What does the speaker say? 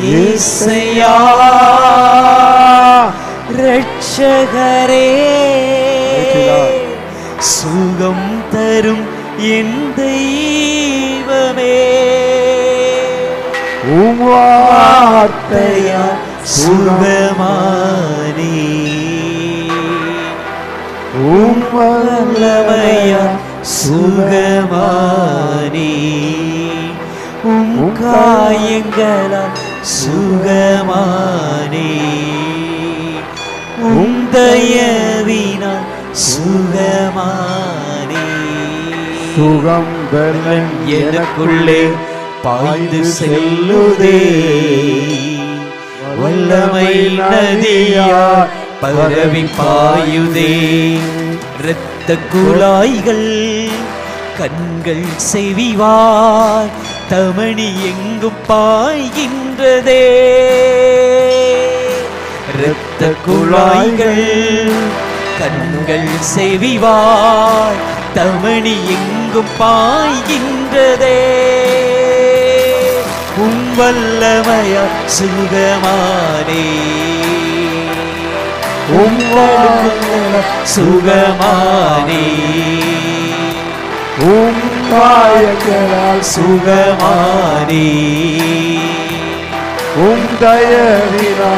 இயேசையா இரட்சகரே, சுகம் தரும் என் தெய்வமே, உம் வார்த்தையா சுகமானி, உம் வல்லமையா சுகமானி, உம் காயங்களால் சுகமானி, உம் தயவினால் சுகமானி. சுகம் பெறன் எனக்குள்ளே பாய்ந்து செல்லுதே, வல்லமை நதியார் பரவி பாயுதே. இரத்த குழாய்கள் கண்கள் செவிவாய் தமணி எங்கும் பாய்கின்றதே. இரத்த குழாய்கள் கண்கள் செவிவாய் தமணி எங்கும் பாய்கின்றதே. உம் வல்லமையா சுகமானே, உங்களுக்கு சுகமானே, உம் காயங்களால் சுகமானே, உம் தயவினால்